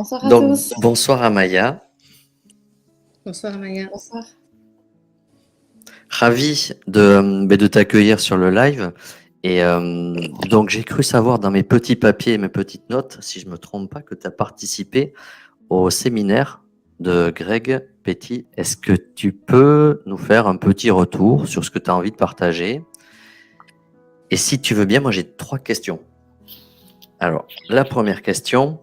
Bonsoir à Donc, tous. bonsoir Amaya. Bonsoir Maya. Bonsoir. Ravi de t'accueillir sur le live. Et donc, j'ai cru savoir dans mes petits papiers et mes petites notes, si je me trompe pas, que tu as participé au séminaire de Greg Petit. Est-ce que tu peux nous faire un petit retour sur ce que tu as envie de partager? Et si tu veux bien, moi j'ai 3 questions. Alors, la première question,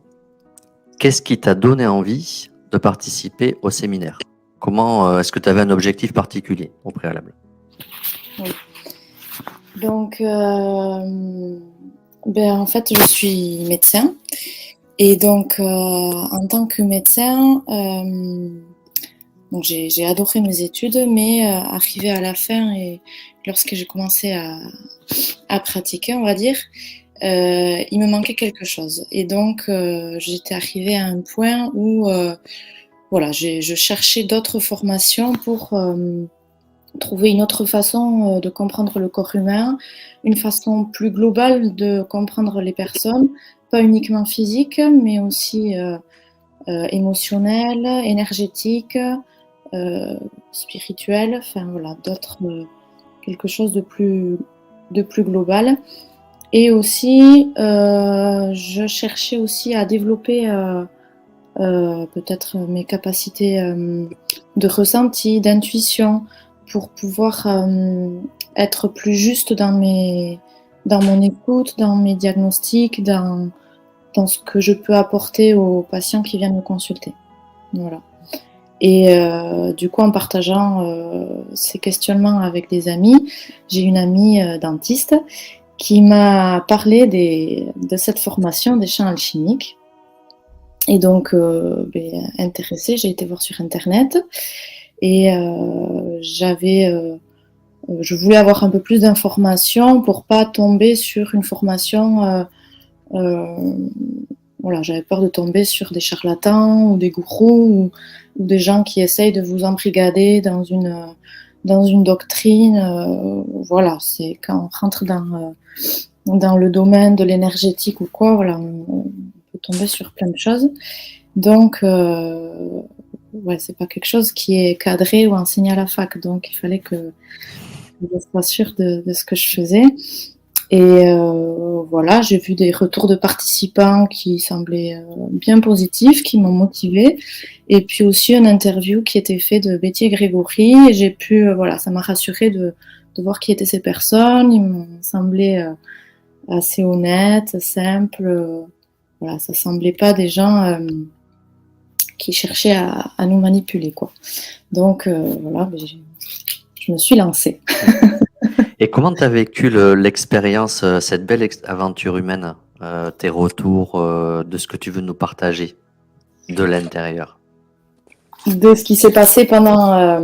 qu'est-ce qui t'a donné envie de participer au séminaire? Comment est-ce que tu avais un objectif particulier au préalable? Donc, en fait, je suis médecin. Et donc, en tant que médecin, donc j'ai adoré mes études, mais arrivé à la fin et lorsque j'ai commencé à pratiquer, on va dire, il me manquait quelque chose. Et donc, j'étais arrivée à un point où voilà, je cherchais d'autres formations pour trouver une autre façon de comprendre le corps humain, une façon plus globale de comprendre les personnes, pas uniquement physique, mais aussi émotionnelle, énergétique, spirituelle, enfin voilà, quelque chose de plus global. Et aussi, je cherchais aussi à développer peut-être mes capacités de ressenti, d'intuition, pour pouvoir être plus juste dans mon écoute, dans mes diagnostics, dans ce que je peux apporter aux patients qui viennent me consulter. Voilà. Et du coup, en partageant ces questionnements avec des amis, j'ai une amie dentiste qui m'a parlé de cette formation des champs alchimiques. Et donc, intéressée, j'ai été voir sur Internet et je voulais avoir un peu plus d'informations pour pas tomber sur une formation. Voilà, j'avais peur de tomber sur des charlatans ou des gourous ou des gens qui essayent de vous embrigader dans une doctrine. Voilà, c'est quand on rentre dans le domaine de l'énergétique ou quoi, voilà, on peut tomber sur plein de choses. Donc, c'est pas quelque chose qui est cadré ou enseigné à la fac. Donc, il fallait que je sois sûre de ce que je faisais. Et voilà, j'ai vu des retours de participants qui semblaient bien positifs, qui m'ont motivée. Et puis aussi une interview qui était faite de Betty et Grégory. Et j'ai pu, voilà, ça m'a rassurée de voir qui étaient ces personnes. Ils m'ont semblé assez honnêtes, simples. Voilà, ça semblait pas des gens qui cherchaient à nous manipuler, quoi. Donc voilà, je me suis lancée. Et comment tu as vécu l'expérience, cette belle aventure humaine, tes retours de ce que tu veux nous partager de l'intérieur? De ce qui s'est passé pendant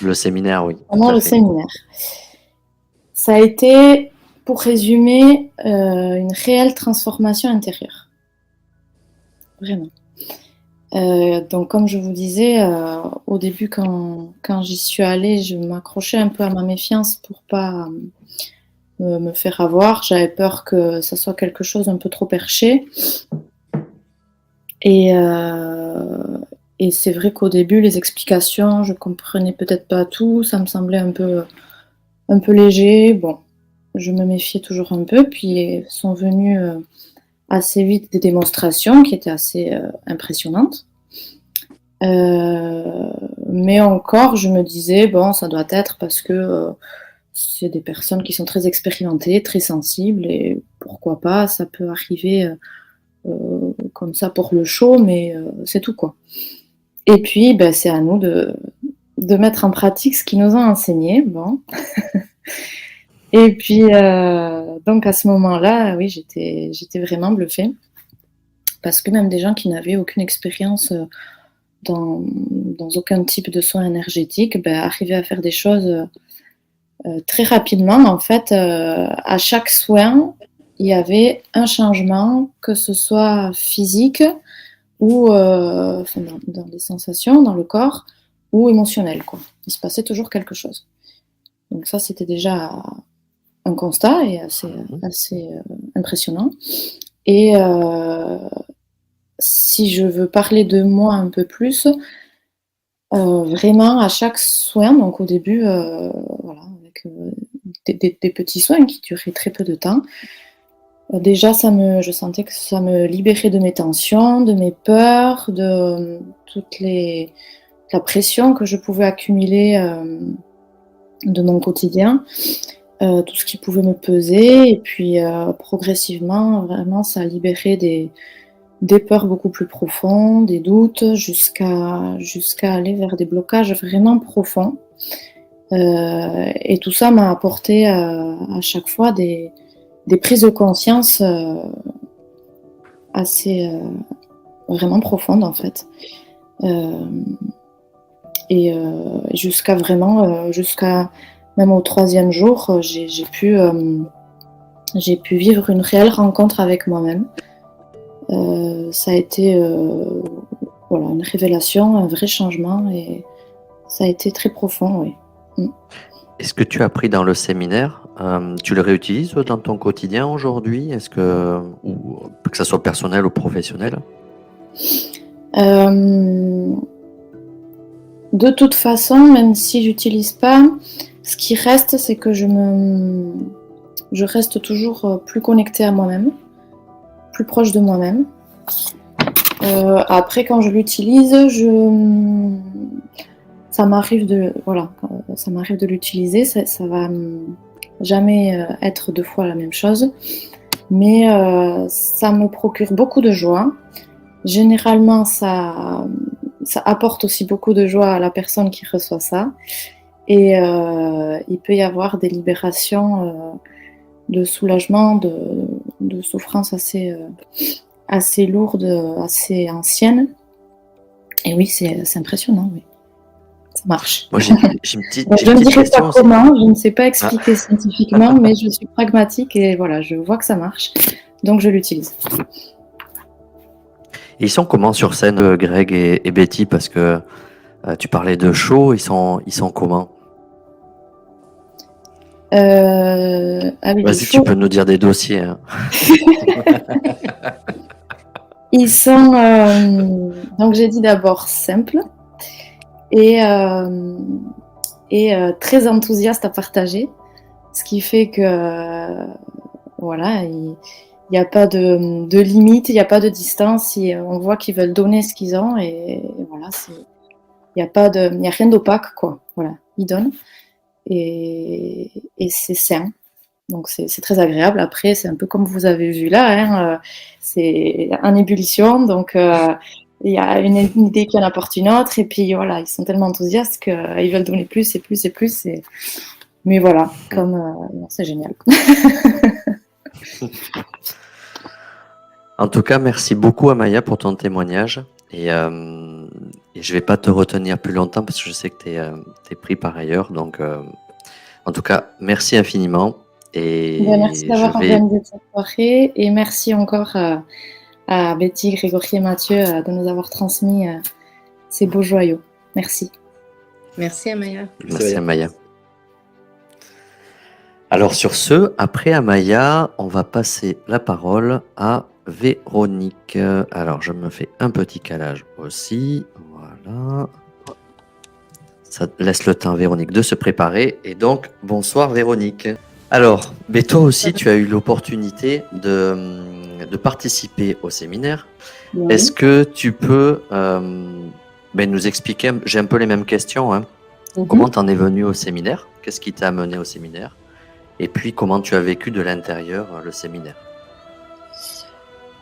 le séminaire, oui. Pendant le séminaire. Ça a été, pour résumer, une réelle transformation intérieure. Vraiment. Donc, comme je vous disais, au début, quand j'y suis allée, je m'accrochais un peu à ma méfiance pour pas me faire avoir. J'avais peur que ça soit quelque chose un peu trop perché. Et c'est vrai qu'au début, les explications, je comprenais peut-être pas tout. Ça me semblait un peu léger. Bon, je me méfiais toujours un peu. Puis sont venues assez vite des démonstrations qui étaient assez impressionnantes. Mais encore, je me disais, bon, ça doit être parce que c'est des personnes qui sont très expérimentées, très sensibles, et pourquoi pas, ça peut arriver comme ça pour le show, mais c'est tout, quoi. Et puis, c'est à nous de mettre en pratique ce qu'ils nous ont enseigné. Bon. Et puis, donc à ce moment-là, oui, j'étais vraiment bluffée. Parce que même des gens qui n'avaient aucune expérience dans aucun type de soin énergétique, arrivaient à faire des choses très rapidement. En fait, à chaque soin, il y avait un changement, que ce soit physique ou dans les sensations, dans le corps, ou émotionnel, quoi. Il se passait toujours quelque chose. Donc ça, c'était déjà un constat et assez impressionnant. Et si je veux parler de moi un peu plus, vraiment à chaque soin, donc au début, voilà, avec des petits soins qui duraient très peu de temps. Déjà, je sentais que ça me libérait de mes tensions, de mes peurs, de la pression que je pouvais accumuler de mon quotidien, tout ce qui pouvait me peser. Et puis, progressivement, vraiment, ça a libéré des peurs beaucoup plus profondes, des doutes, jusqu'à aller vers des blocages vraiment profonds. Et tout ça m'a apporté à chaque fois des prises de conscience assez vraiment profondes en fait. Et jusqu'à même au 3e jour, j'ai pu vivre une réelle rencontre avec moi-même. Ça a été voilà, une révélation, un vrai changement, et ça a été très profond, oui. Et ce que tu as appris dans le séminaire, tu le réutilises dans ton quotidien aujourd'hui? Est-ce que ça soit personnel ou professionnel? De toute façon, même si j'utilise pas, ce qui reste, c'est que je reste toujours plus connectée à moi-même, plus proche de moi-même. Après, quand je l'utilise, ça m'arrive de l'utiliser. Ça va jamais être 2 fois la même chose, mais ça me procure beaucoup de joie. Généralement, ça apporte aussi beaucoup de joie à la personne qui reçoit ça, et il peut y avoir des libérations de soulagement, de souffrances assez lourdes, assez anciennes. Et oui, c'est impressionnant, oui. Ça marche. Moi, j'ai une petite je ne dirais question pas aussi. comment, je ne sais pas expliquer scientifiquement, mais je suis pragmatique et voilà, je vois que ça marche, donc je l'utilise. Ils sont comment sur scène, Greg et Betty? Parce que tu parlais de show, ils sont comment? Vas-y, tu peux nous dire des dossiers. Hein. Ils sont, donc j'ai dit d'abord simples et très enthousiastes à partager, ce qui fait que voilà, il n'y a pas de limite, il n'y a pas de distance, on voit qu'ils veulent donner ce qu'ils ont, et voilà, il n'y a rien d'opaque, quoi. Voilà, ils donnent, et c'est sain. Donc c'est très agréable. Après, c'est un peu comme vous avez vu là, hein, c'est en ébullition, donc il y a une idée qui en apporte une autre, et puis voilà, ils sont tellement enthousiastes qu'ils veulent donner plus et plus et plus. Mais voilà, c'est génial. En tout cas, merci beaucoup Amaya pour ton témoignage, et je vais pas te retenir plus longtemps parce que je sais que tu es pris par ailleurs. Donc, en tout cas, merci infiniment. Et merci d'avoir organisé cette soirée, et merci encore à Betty, Grégory et Mathieu de nous avoir transmis ces beaux joyaux. Merci. Merci Amaya. Merci Amaya. Alors sur ce, après Amaya, on va passer la parole à Véronique. Alors je me fais un petit calage aussi. Voilà. Ça laisse le temps à Véronique de se préparer. Et donc, bonsoir Véronique. Alors, mais toi aussi, tu as eu l'opportunité de participer au séminaire. Oui. Est-ce que tu peux nous expliquer, j'ai un peu les mêmes questions, hein. Comment tu en es venu au séminaire? Qu'est-ce qui t'a amené au séminaire? Et puis, comment tu as vécu de l'intérieur le séminaire?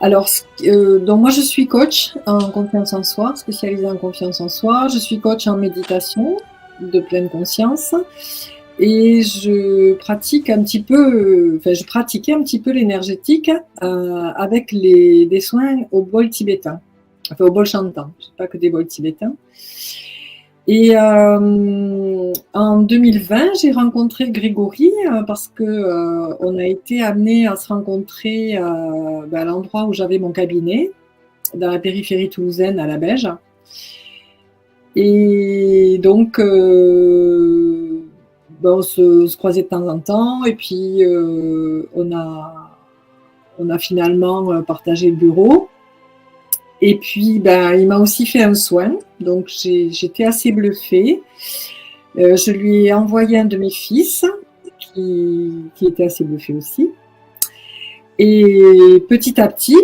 Alors, donc moi je suis coach en confiance en soi, spécialisée en confiance en soi. Je suis coach en méditation de pleine conscience, et je pratique un petit peu, je pratiquais un petit peu l'énergétique avec des soins au bol tibétain, au bol chantant, je sais pas que des bols tibétains. Et en 2020, j'ai rencontré Grégory parce que on a été amené à se rencontrer à l'endroit où j'avais mon cabinet, dans la périphérie toulousaine, à la Beige. Et donc, on se croisait de temps en temps, et puis on a finalement partagé le bureau. Et puis, il m'a aussi fait un soin, donc j'étais assez bluffée. Je lui ai envoyé un de mes fils qui était assez bluffé aussi. Et petit à petit,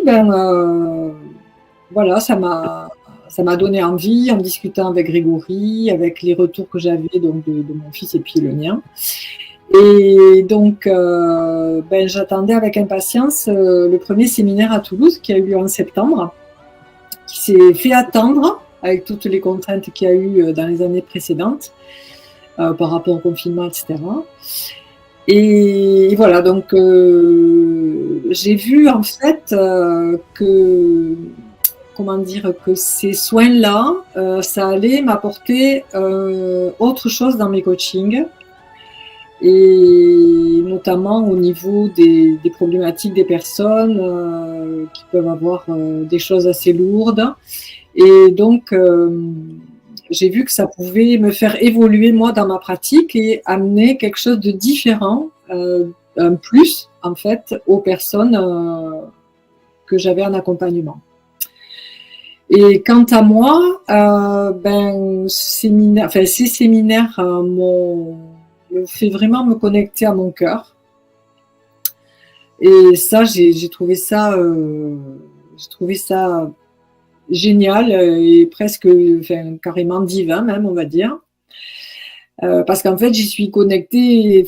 voilà, ça m'a donné envie en discutant avec Grégory, avec les retours que j'avais donc de mon fils et puis le mien. Et donc, j'attendais avec impatience le premier séminaire à Toulouse qui a eu lieu en septembre, qui s'est fait attendre avec toutes les contraintes qu'il y a eu dans les années précédentes par rapport au confinement, etc. Et voilà, donc j'ai vu en fait que ces soins-là, ça allait m'apporter autre chose dans mes coachings, et notamment au niveau des problématiques des personnes qui peuvent avoir des choses assez lourdes. Et donc, j'ai vu que ça pouvait me faire évoluer moi dans ma pratique et amener quelque chose de différent, un plus en fait aux personnes que j'avais en accompagnement. Et quant à moi, ces séminaires m'ont fait vraiment me connecter à mon cœur. Et ça, j'ai trouvé ça génial et presque, carrément divin même, on va dire. Parce qu'en fait, j'y suis connectée.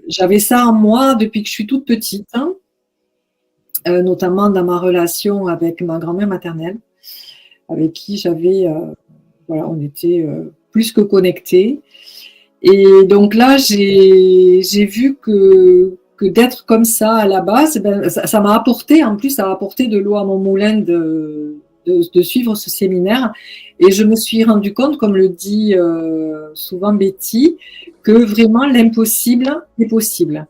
J'avais ça en moi depuis que je suis toute petite, hein, notamment dans ma relation avec ma grand-mère maternelle, avec qui on était plus que connectés. Et donc là, j'ai vu que d'être comme ça à la base, ça m'a apporté, en plus, ça a apporté de l'eau à mon moulin de suivre ce séminaire. Et je me suis rendu compte, comme le dit souvent Betty, que vraiment l'impossible est possible.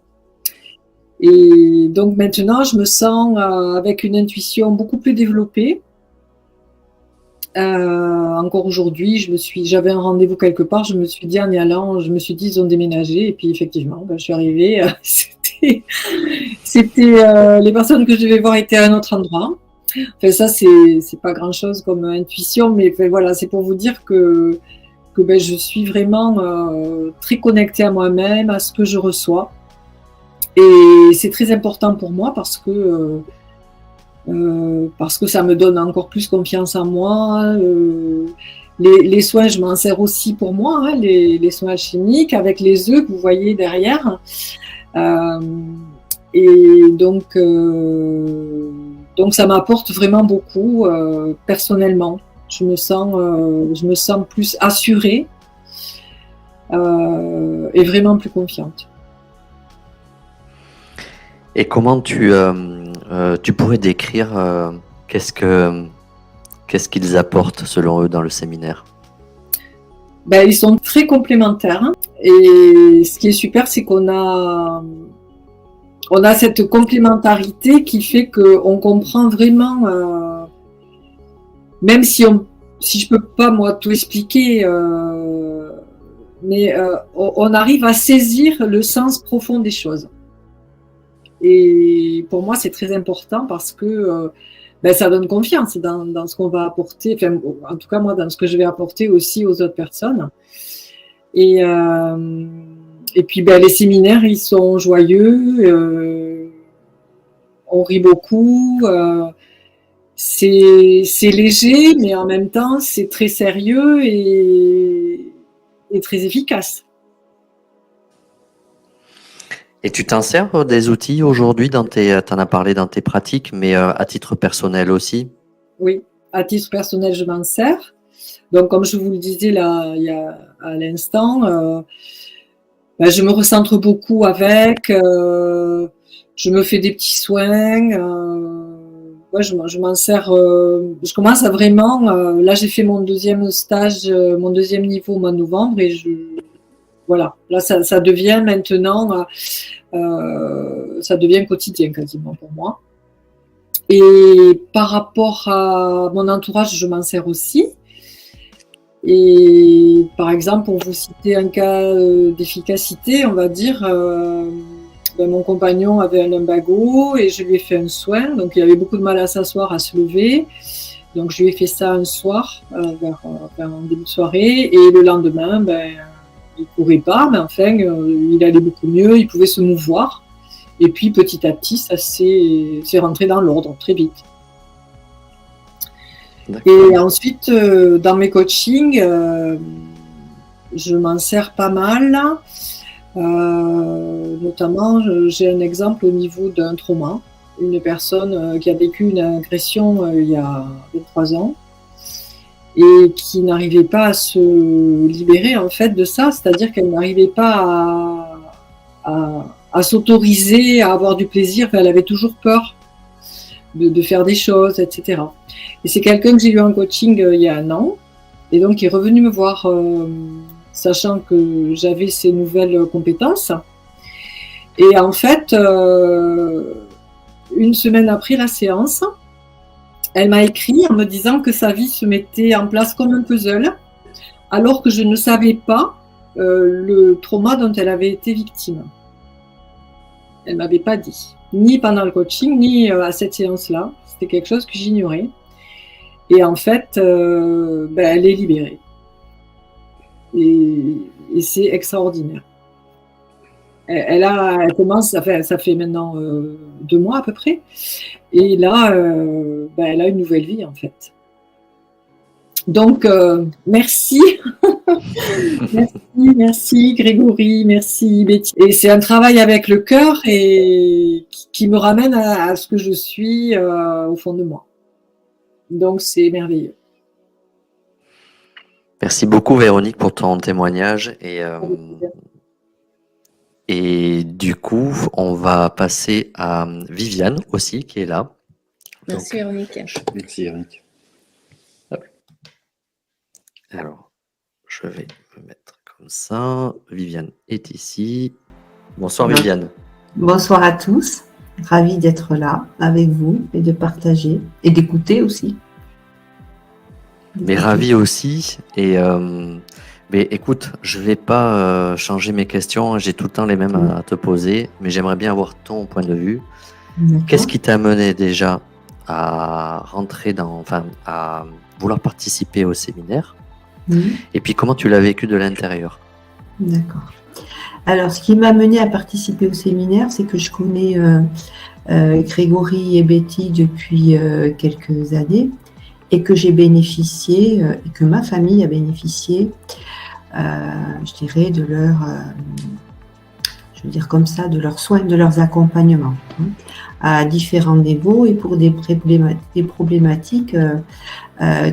Et donc maintenant, je me sens avec une intuition beaucoup plus développée. Encore aujourd'hui, j'avais un rendez-vous quelque part, je me suis dit en y allant, ils ont déménagé, et puis effectivement, je suis arrivée, c'était les personnes que je devais voir étaient à un autre endroit. Enfin, ça, c'est pas grand chose comme intuition, mais voilà, c'est pour vous dire que je suis vraiment très connectée à moi-même, à ce que je reçois. Et c'est très important pour moi parce que ça me donne encore plus confiance en moi. Les soins, je m'en sers aussi pour moi, hein, les soins alchimiques avec les œufs que vous voyez derrière. Et donc ça m'apporte vraiment beaucoup personnellement. Je me sens plus assurée et vraiment plus confiante. Et comment tu pourrais décrire qu'est-ce qu'ils apportent selon eux dans le séminaire? Ils sont très complémentaires, hein. Et ce qui est super, c'est qu'on a cette complémentarité qui fait qu'on comprend vraiment, même si je peux pas moi tout expliquer, mais on arrive à saisir le sens profond des choses. Et pour moi, c'est très important parce que ça donne confiance dans ce qu'on va apporter, enfin, en tout cas moi, dans ce que je vais apporter aussi aux autres personnes. Et puis les séminaires, ils sont joyeux, on rit beaucoup, c'est léger, mais en même temps, c'est très sérieux et très efficace. Et tu t'en sers des outils aujourd'hui t'en as parlé dans tes pratiques, mais à titre personnel aussi? Oui, à titre personnel, je m'en sers. Donc, comme je vous le disais là, à l'instant, je me recentre beaucoup avec, je me fais des petits soins, je m'en sers, je commence à vraiment, là j'ai fait mon deuxième stage, mon deuxième niveau au mois de novembre, et voilà, là ça devient maintenant, ça devient quotidien quasiment pour moi. Et par rapport à mon entourage, je m'en sers aussi. Et par exemple, pour vous citer un cas d'efficacité, on va dire, mon compagnon avait un lumbago et je lui ai fait un soin. Donc, il avait beaucoup de mal à s'asseoir, à se lever. Donc, je lui ai fait ça un soir, vers en début de soirée. Et le lendemain, il courait pas, mais enfin, il allait beaucoup mieux. Il pouvait se mouvoir. Et puis, petit à petit, ça s'est rentré dans l'ordre très vite. Et ensuite, dans mes coachings, je m'en sers pas mal. Notamment, j'ai un exemple au niveau d'un trauma. Une personne qui a vécu une agression il y a 3 ans et qui n'arrivait pas à se libérer en fait de ça, c'est-à-dire qu'elle n'arrivait pas à s'autoriser à avoir du plaisir, elle avait toujours peur de faire des choses, etc. Et c'est quelqu'un que j'ai eu en coaching il y a 1 an, et donc il est revenu me voir sachant que j'avais ces nouvelles compétences. Et en fait, 1 semaine après la séance, elle m'a écrit en me disant que sa vie se mettait en place comme un puzzle, alors que je ne savais pas le trauma dont elle avait été victime. Elle ne m'avait pas dit, ni pendant le coaching, ni à cette séance-là. C'était quelque chose que j'ignorais. Et en fait, elle est libérée. Et c'est extraordinaire. Elle commence, ça fait maintenant 2 mois à peu près, et là, elle a une nouvelle vie en fait. Donc, merci, merci Grégory, merci Betty. Et c'est un travail avec le cœur et qui me ramène à ce que je suis au fond de moi. Donc, c'est merveilleux. Merci beaucoup Véronique pour ton témoignage et du coup on va passer à Viviane aussi qui est là. Merci Véronique. Merci Véronique. Alors je vais me mettre comme ça. Viviane est ici. Bonsoir Viviane. Bonsoir à tous. Ravie d'être là avec vous et de partager et d'écouter aussi. Mais ravi aussi. Mais écoute, je vais pas changer mes questions. J'ai tout le temps les mêmes à te poser, mais j'aimerais bien avoir ton point de vue. D'accord. Qu'est-ce qui t'a mené déjà à rentrer à vouloir participer au séminaire? Et puis comment tu l'as vécu de l'intérieur? D'accord. Alors, ce qui m'a mené à participer au séminaire, c'est que je connais Grégory et Betty depuis quelques années. Et que j'ai bénéficié, et que ma famille a bénéficié, je dirais, de leur, de leurs soins, de leurs accompagnements, à différents niveaux et pour des problématiques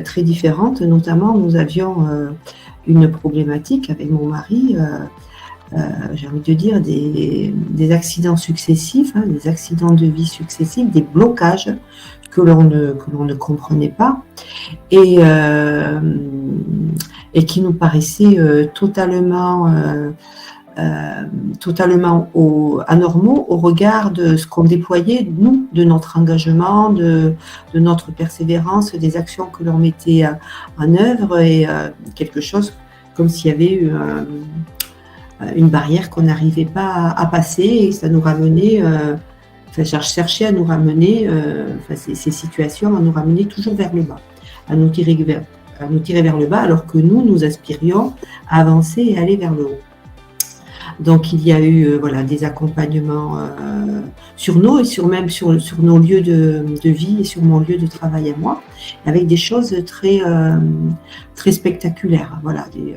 très différentes. Notamment, nous avions une problématique avec mon mari, j'ai envie de dire, des accidents successifs, des accidents de vie successifs, des blocages que l'on ne comprenait pas et qui nous paraissaient totalement anormaux au regard de ce qu'on déployait, nous, de notre engagement, de notre persévérance, des actions que l'on mettait en œuvre et quelque chose comme s'il y avait eu une barrière qu'on n'arrivait pas à passer et ça nous ramenait... je cherchais à nous ramener, ces situations, à nous ramener toujours vers le bas, à nous tirer vers le bas, alors que nous aspirions à avancer et aller vers le haut. Donc, il y a eu des accompagnements sur nous et sur nos lieux de vie et sur mon lieu de travail à moi, avec des choses très, très spectaculaires, qui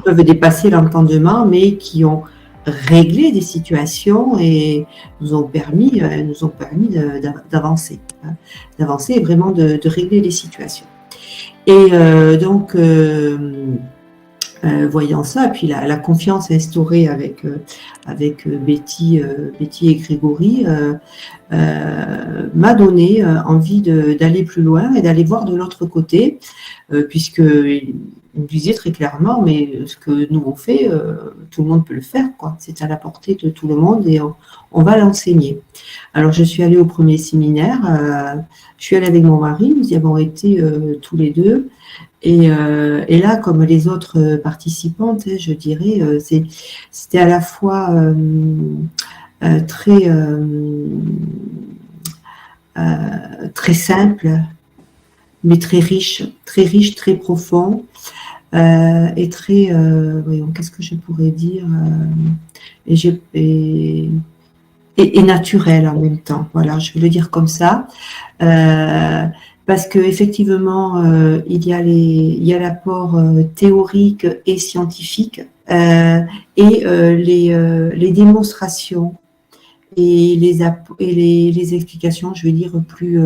peuvent dépasser l'entendement, mais qui ont régler des situations et nous ont permis d'avancer, d'avancer et vraiment de régler les situations. Et donc, voyant ça, puis la confiance instaurée avec Betty et Grégory m'a donné envie d'aller plus loin et d'aller voir de l'autre côté, puisque il me disait très clairement, mais ce que nous on fait, tout le monde peut le faire, quoi. C'est à la portée de tout le monde et on va l'enseigner. Alors je suis allée au premier séminaire, je suis allée avec mon mari, nous y avons été tous les deux. Et là, comme les autres participantes, je dirais, c'était à la fois très, très simple, mais très riche, très profond, et très, voyons, qu'est-ce que je pourrais dire, et naturel en même temps. Voilà, je vais le dire comme ça, parce que effectivement, il y a l'apport théorique et scientifique, et les démonstrations et les explications, je vais dire plus,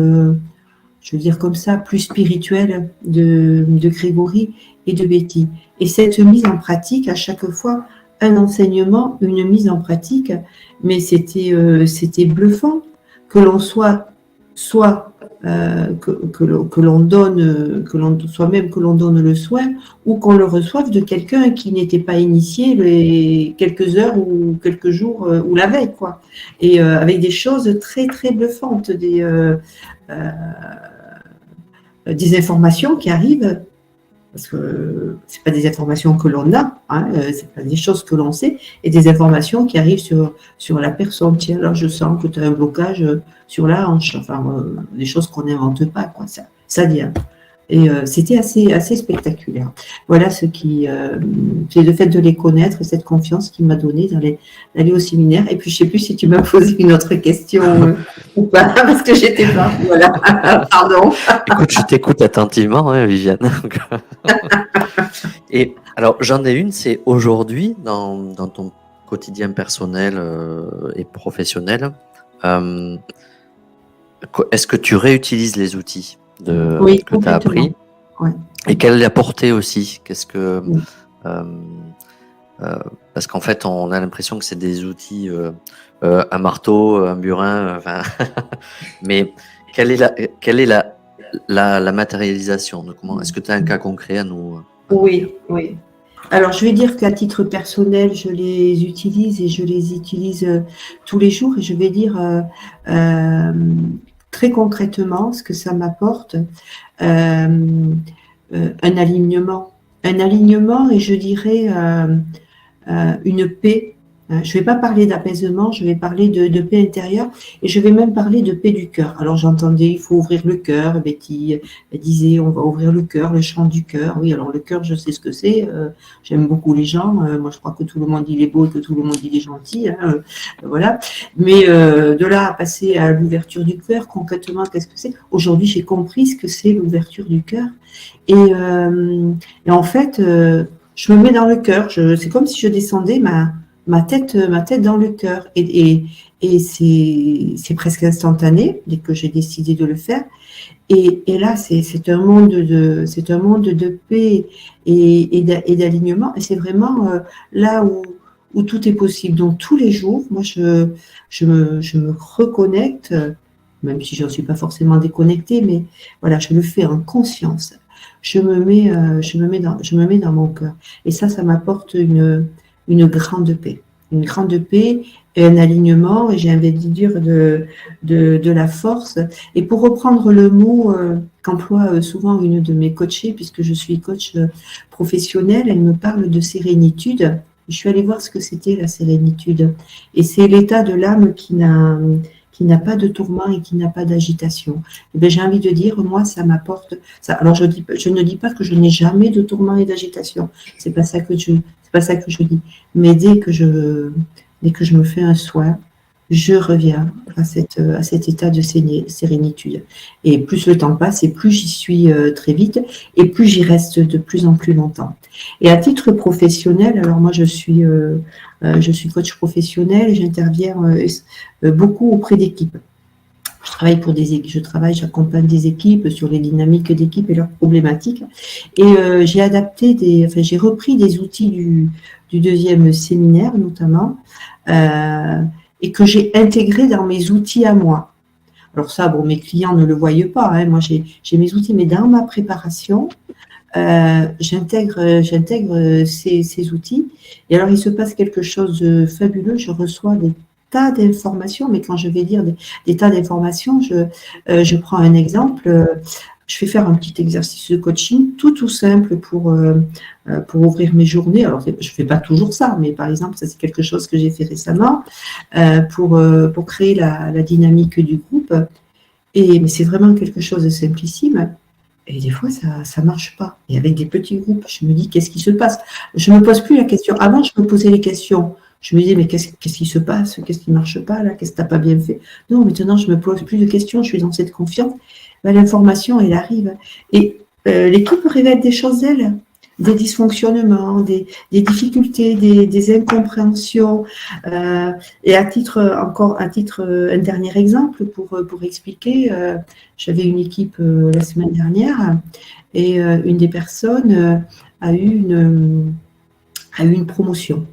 je veux dire comme ça, plus spirituelles de Grégory et de Betty. Et cette mise en pratique, à chaque fois, un enseignement, une mise en pratique, mais c'était bluffant que l'on soit que l'on donne, soi-même que l'on donne le soin, ou qu'on le reçoive de quelqu'un qui n'était pas initié les quelques heures ou quelques jours ou la veille, quoi. Et avec des choses très très bluffantes, des informations qui arrivent. Parce que c'est pas des informations que l'on a, hein, c'est pas des choses que l'on sait, et des informations qui arrivent sur la personne. Tiens, alors je sens que tu as un blocage sur la hanche, enfin, des choses qu'on n'invente pas, quoi, ça vient. Et c'était assez spectaculaire. Voilà c'est le fait de les connaître, cette confiance qui m'a donné d'aller au séminaire. Et puis, je ne sais plus si tu m'as posé une autre question ou pas, parce que j'étais pas. Voilà, pardon. Écoute, je t'écoute attentivement, hein, Viviane. Et alors, j'en ai une, c'est aujourd'hui, dans ton quotidien personnel et professionnel, est-ce que tu réutilises les outils oui, que tu as appris, ouais. Et quelle est la portée aussi? Qu'est-ce que parce qu'en fait, on a l'impression que c'est des outils, un marteau, un burin, enfin, mais quelle est la matérialisation de comment? Est-ce que tu as un cas concret à nous? Oui. Alors, je vais dire qu'à titre personnel, je les utilise et je les utilise tous les jours, et je vais dire très concrètement ce que ça m'apporte, un alignement, et je dirais une paix. Je ne vais pas parler d'apaisement, je vais parler de paix intérieure, et je vais même parler de paix du cœur. Alors j'entendais, il faut ouvrir le cœur, Betty disait, on va ouvrir le cœur, le chant du cœur. Oui, alors le cœur, je sais ce que c'est, j'aime beaucoup les gens, moi je crois que tout le monde il est beau et que tout le monde il est gentil, hein, voilà. Mais de là à passer à l'ouverture du cœur, concrètement, qu'est-ce que c'est? Aujourd'hui, j'ai compris ce que c'est l'ouverture du cœur, et en fait, je me mets dans le cœur, c'est comme si je descendais ma tête dans le cœur, et c'est presque instantané dès que j'ai décidé de le faire, et là c'est un monde de paix et d'alignement, et c'est vraiment là où tout est possible. Donc tous les jours, moi je me reconnecte, même si je ne suis pas forcément déconnectée, mais voilà, je le fais en conscience. Je me mets dans mon cœur, et ça m'apporte une grande paix et un alignement, et j'ai envie de dire de la force. Et pour reprendre le mot qu'emploie souvent une de mes coachées, puisque je suis coach professionnelle, elle me parle de sérénitude. Je suis allée voir ce que c'était la sérénitude, et c'est l'état de l'âme qui n'a pas de tourment et qui n'a pas d'agitation. Et bien, j'ai envie de dire, moi, ça m'apporte ça. Alors, je ne dis pas que je n'ai jamais de tourment et d'agitation. C'est pas ça que je dis. Mais dès que je me fais un soin, je reviens à cet état de sérénitude. Et plus le temps passe, et plus j'y suis très vite, et plus j'y reste de plus en plus longtemps. Et à titre professionnel, alors moi je suis coach professionnel, et j'interviens beaucoup auprès d'équipes. J'accompagne des équipes sur les dynamiques d'équipe et leurs problématiques. Et j'ai repris des outils du deuxième séminaire notamment, et que j'ai intégré dans mes outils à moi. Alors ça, bon, mes clients ne le voient pas, hein. Moi j'ai mes outils, mais dans ma préparation, j'intègre ces outils. Et alors il se passe quelque chose de fabuleux. Je reçois des tas d'informations, mais quand je vais dire des tas d'informations, je prends un exemple. je fais faire un petit exercice de coaching tout simple pour ouvrir mes journées. Alors, je ne fais pas toujours ça, mais par exemple, ça c'est quelque chose que j'ai fait récemment pour créer la dynamique du groupe. Mais c'est vraiment quelque chose de simplissime. Et des fois, ça marche pas. Et avec des petits groupes, je me dis, qu'est-ce qui se passe? Je me pose plus la question. Avant, je me posais les questions. Je me disais, mais qu'est-ce qui se passe? Qu'est-ce qui marche pas là? Qu'est-ce que tu n'as pas bien fait? Non, maintenant, je me pose plus de questions. Je suis dans cette confiance. Ben, l'information, elle arrive. Et l'équipe révèle des choses d'elle, des dysfonctionnements, des difficultés, des incompréhensions. Et un dernier exemple pour expliquer, j'avais une équipe la semaine dernière et une des personnes a eu une promotion.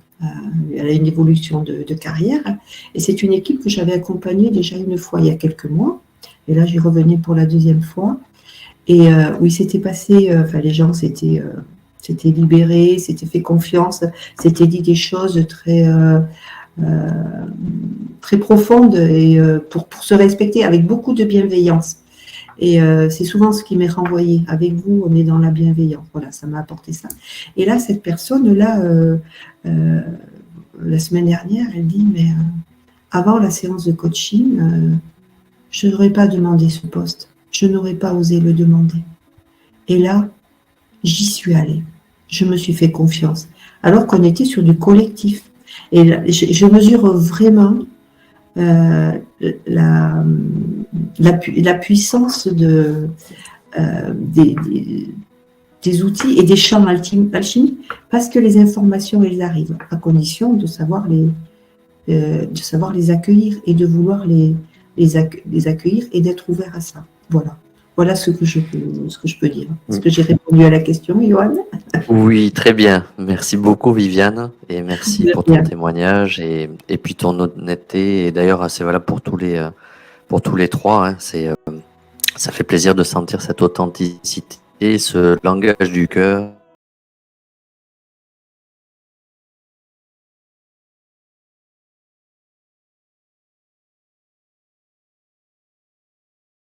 Elle a une évolution de carrière et c'est une équipe que j'avais accompagnée déjà une fois il y a quelques mois et là j'y revenais pour la deuxième fois et où il s'était passé, les gens s'étaient libérés, s'étaient fait confiance, s'étaient dit des choses très profondes et pour se respecter avec beaucoup de bienveillance. Et c'est souvent ce qui m'est renvoyé. Avec vous, on est dans la bienveillance. Voilà, ça m'a apporté ça. Et là, cette personne-là, la semaine dernière, elle dit, mais avant la séance de coaching, je n'aurais pas demandé ce poste. Je n'aurais pas osé le demander. Et là, j'y suis allée. Je me suis fait confiance. Alors qu'on était sur du collectif. Et là, je mesure vraiment la puissance des outils et des champs alchimiques parce que les informations, elles arrivent à condition de savoir les accueillir et de vouloir les accueillir et d'être ouvert à ça. Voilà ce que je peux dire. Est-ce que j'ai répondu à la question, Johan? Oui, très bien. Merci beaucoup, Viviane, et merci pour ton témoignage et puis ton honnêteté. Et d'ailleurs, c'est valable pour tous les trois. Hein. Ça fait plaisir de sentir cette authenticité, ce langage du cœur